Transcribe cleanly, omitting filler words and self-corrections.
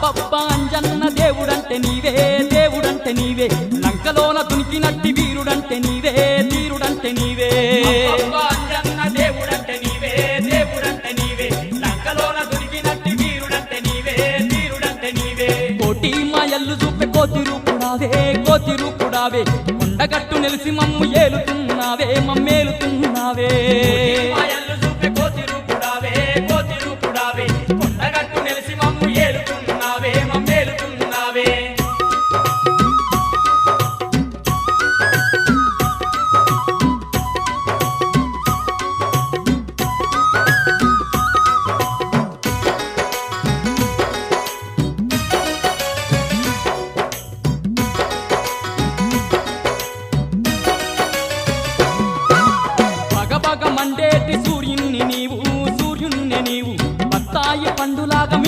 అబ్బబ్బా అంజన్న దేవుడంటే నీవే దేవుడంటే నీవే లంకలోన దునికినట్టి వీరుడంటే నీవే వీరుడంటే నీవే అంజన్న దేవుడంటే నీవే దేవుడంటే నీవే లంకలోన దొరికినట్టి వీరుడంటే నీవే వీరుడంటే నీవే కోటి మాయల్లు చూపే కోతి రూపుడావే కొండగట్టు నెలిసి మమ్ము ఏలుతున్నావే మమ్మేలుతున్నావే మాయల్లు చూపే కోతి రూపుడావే కొండగట్టు